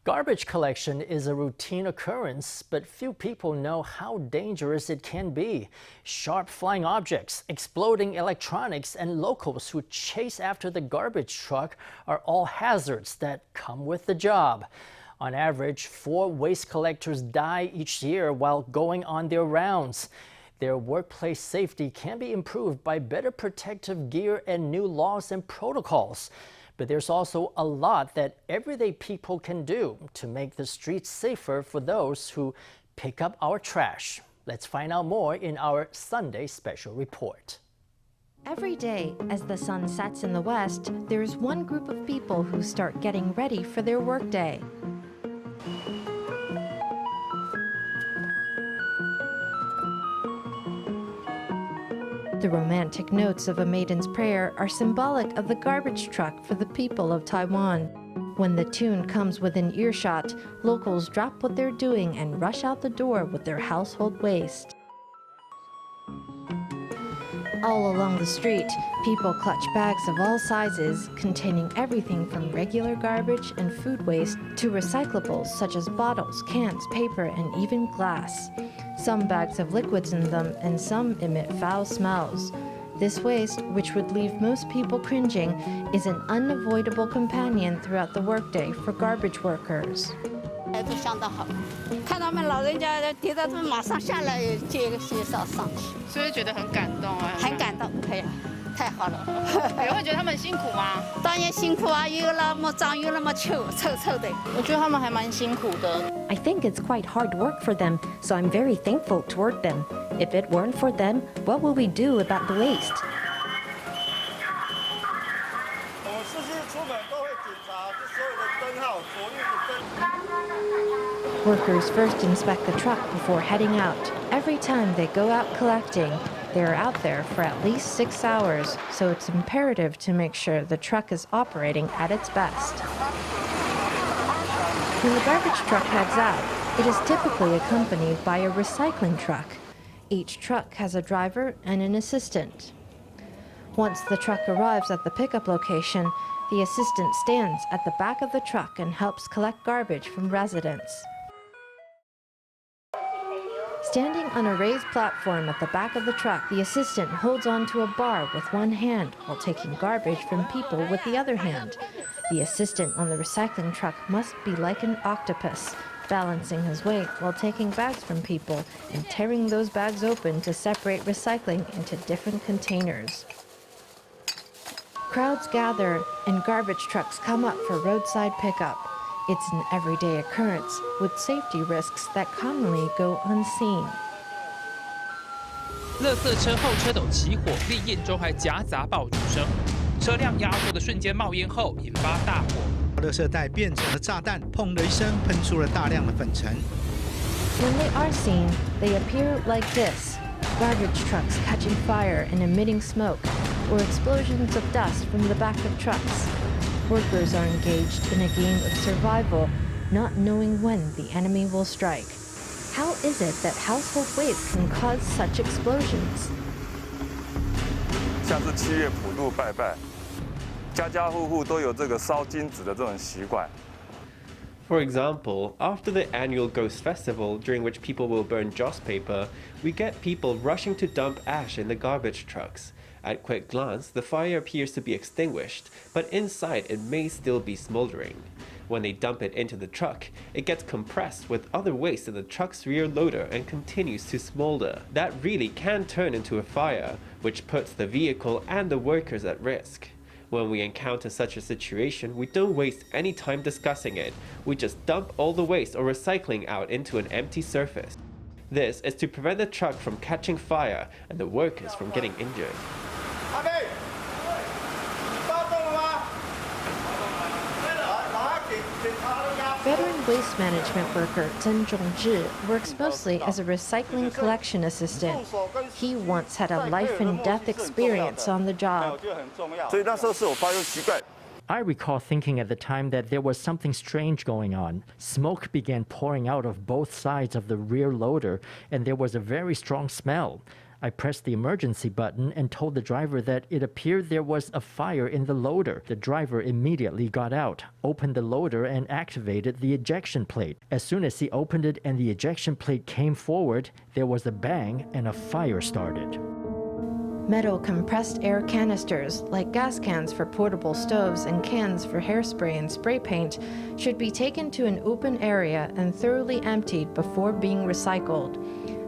Garbage collection is a routine occurrence, but few people know how dangerous it can be. Sharp flying objects, exploding electronics, and locals who chase after the garbage truck are all hazards that come with the job. On average, 4 waste collectors die each year while going on their rounds. Their workplace safety can be improved by better protective gear and new laws and protocols. But there's also a lot that everyday people can do to make the streets safer for those who pick up our trash. Let's find out more in our Sunday special report. Every day, as the sun sets in the west, there's one group of people who start getting ready for their workday. The romantic notes of a maiden's prayer are symbolic of the garbage truck for the people of Taiwan. When the tune comes within earshot, locals drop what they're doing and rush out the door with their household waste. All along the street, people clutch bags of all sizes, containing everything from regular garbage and food waste to recyclables such as bottles, cans, paper, and even glass. Some bags have liquids in them, and some emit foul smells. This waste, which would leave most people cringing, is an unavoidable companion throughout the workday for garbage workers. 都相当好，看他们老人家跌到他们马上下来接个介绍上去，所以觉得很感动啊，很感动，哎呀，太好了。也会觉得他们很辛苦吗？当然辛苦啊，又那么脏又那么臭的。我觉得他们还蛮辛苦的。I think it's quite hard work for them, so I'm very thankful toward them. If it weren't for them, what would we do about the waste? Workers first inspect the truck before heading out. Every time they go out collecting, they are out there for at least 6 hours, so it's imperative to make sure the truck is operating at its best. When the garbage truck heads out, it is typically accompanied by a recycling truck. Each truck has a driver and an assistant. Once the truck arrives at the pickup location, the assistant stands at the back of the truck and helps collect garbage from residents. Standing on a raised platform at the back of the truck, the assistant holds onto a bar with one hand while taking garbage from people with the other hand. The assistant on the recycling truck must be like an octopus, balancing his weight while taking bags from people and tearing those bags open to separate recycling into different containers. Crowds gather and garbage trucks come up for roadside pickup. It's an everyday occurrence with safety risks that commonly go unseen. 垃圾车后车斗起火，烈焰中还夹杂爆竹声。车辆压缩的瞬间冒烟后，引发大火。垃圾袋变成了炸弹，砰的一声，喷出了大量的粉尘。When they are seen, they appear like this: garbage trucks catching fire and emitting smoke, or explosions of dust from the back of trucks. Workers are engaged in a game of survival, not knowing when the enemy will strike. How is it that household waste can cause such explosions? 像是7月普渡拜拜，家家户户都有这个烧金纸的这种习惯。 For example, after the annual Ghost Festival, during which people will burn joss paper, we get people rushing to dump ash in the garbage trucks. At quick glance, the fire appears to be extinguished, but inside it may still be smoldering. When they dump it into the truck, it gets compressed with other waste in the truck's rear loader and continues to smolder. That really can turn into a fire, which puts the vehicle and the workers at risk. When we encounter such a situation, we don't waste any time discussing it. We just dump all the waste or recycling out into an empty surface. This is to prevent the truck from catching fire and the workers from getting injured. Veteran waste management worker Zhen Zhongzhi works mostly as a recycling collection assistant. He once had a life and death experience on the job. I recall thinking at the time that there was something strange going on. Smoke began pouring out of both sides of the rear loader, and there was a very strong smell. I pressed the emergency button and told the driver that it appeared there was a fire in the loader. The driver immediately got out, opened the loader, and activated the ejection plate. As soon as he opened it and the ejection plate came forward, there was a bang and a fire started. Metal compressed air canisters, like gas cans for portable stoves and cans for hairspray and spray paint, should be taken to an open area and thoroughly emptied before being recycled.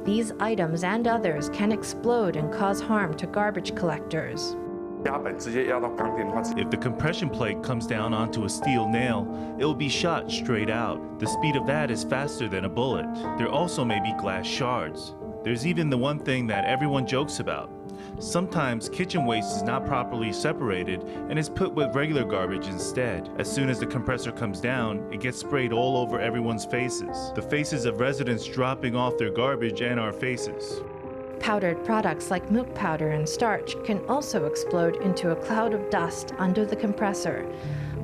These items and others can explode and cause harm to garbage collectors. If the compression plate comes down onto a steel nail, it will be shot straight out. The speed of that is faster than a bullet. There also may be glass shards. There's even the one thing that everyone jokes about. Sometimes kitchen waste is not properly separated and is put with regular garbage instead. As soon as the compressor comes down, it gets sprayed all over everyone's faces. The faces of residents dropping off their garbage and our faces. Powdered products like milk powder and starch can also explode into a cloud of dust under the compressor.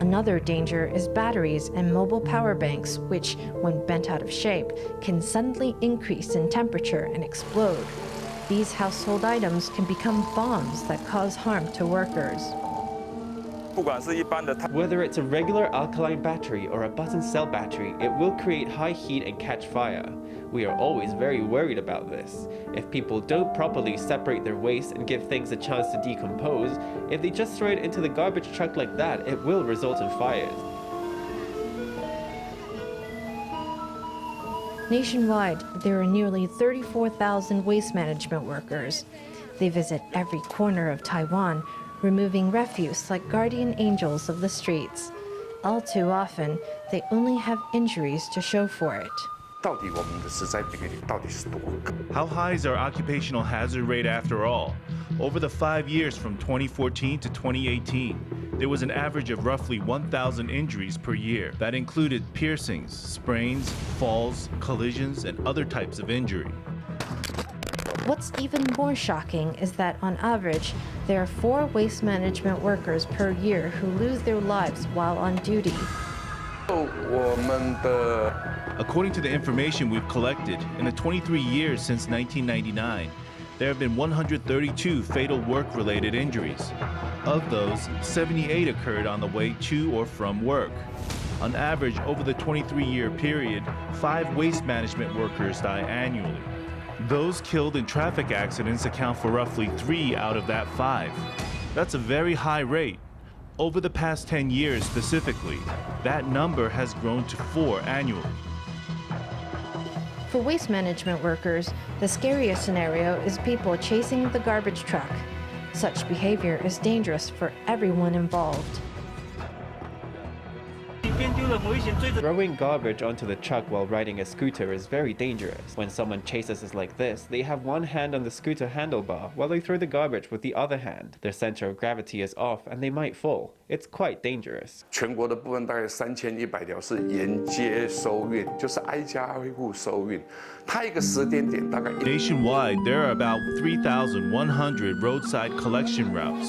Another danger is batteries and mobile power banks, which, when bent out of shape, can suddenly increase in temperature and explode. These household items can become bombs that cause harm to workers. Whether it's a regular alkaline battery or a button cell battery, it will create high heat and catch fire. We are always very worried about this. If people don't properly separate their waste and give things a chance to decompose, if they just throw it into the garbage truck like that, it will result in fires. Nationwide, there are nearly 34,000 waste management workers. They visit every corner of Taiwan, removing refuse like guardian angels of the streets. All too often, they only have injuries to show for it. How high is our occupational hazard rate after all? Over the 5 years from 2014 to 2018, there was an average of roughly 1,000 injuries per year. That included piercings, sprains, falls, collisions, and other types of injury. What's even more shocking is that, on average, there are 4 waste management workers per year who lose their lives while on duty. According to the information we've collected, in the 23 years since 1999, there have been 132 fatal work-related injuries. Of those, 78 occurred on the way to or from work. On average, over the 23-year period, 5 waste management workers die annually. Those killed in traffic accidents account for roughly 3 out of that 5. That's a very high rate. Over the past 10 years specifically, that number has grown to 4 annually. For waste management workers, the scariest scenario is people chasing the garbage truck. Such behavior is dangerous for everyone involved. Throwing garbage onto the truck while riding a scooter is very dangerous. When someone chases us like this, they have one hand on the scooter handlebar while they throw the garbage with the other hand. Their center of gravity is off and they might fall. It's quite dangerous. Nationwide, there are about 3,100 roadside collection routes.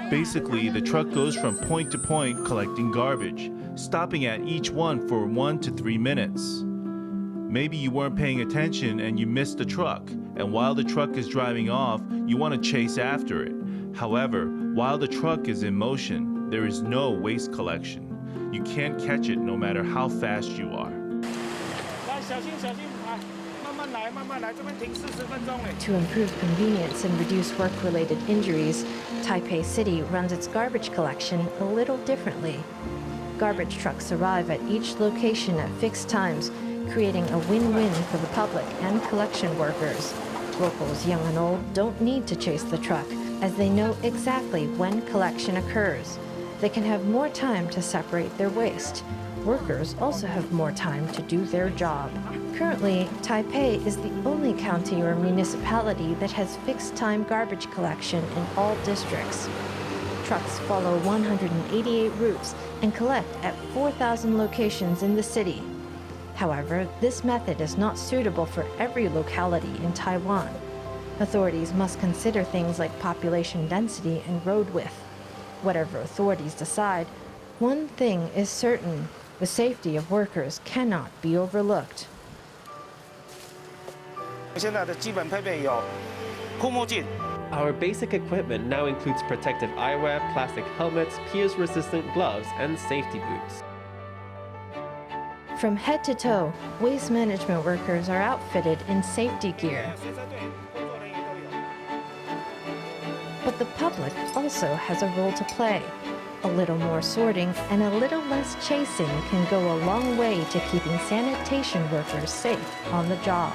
Basically, the truck goes from point to point collecting garbage, stopping at each one for 1 to 3 minutes. Maybe you weren't paying attention and you missed the truck, and while the truck is driving off, you want to chase after it. However, while the truck is in motion, there is no waste collection. You can't catch it no matter how fast you are. To improve convenience and reduce work-related injuries, Taipei City runs its garbage collection a little differently. Garbage trucks arrive at each location at fixed times, creating a win-win for the public and collection workers. Locals, young and old, don't need to chase the truck, as they know exactly when collection occurs. They can have more time to separate their waste. Workers also have more time to do their job. Currently, Taipei is the only county or municipality that has fixed-time garbage collection in all districts. Trucks follow 188 routes and collect at 4,000 locations in the city. However, this method is not suitable for every locality in Taiwan. Authorities must consider things like population density and road width. Whatever authorities decide, one thing is certain: the safety of workers cannot be overlooked. 护目镜。 Our basic equipment now includes protective eyewear, plastic helmets, pierce-resistant gloves, and safety boots. From head to toe, waste management workers are outfitted in safety gear. But the public also has a role to play. A little more sorting and a little less chasing can go a long way to keeping sanitation workers safe on the job.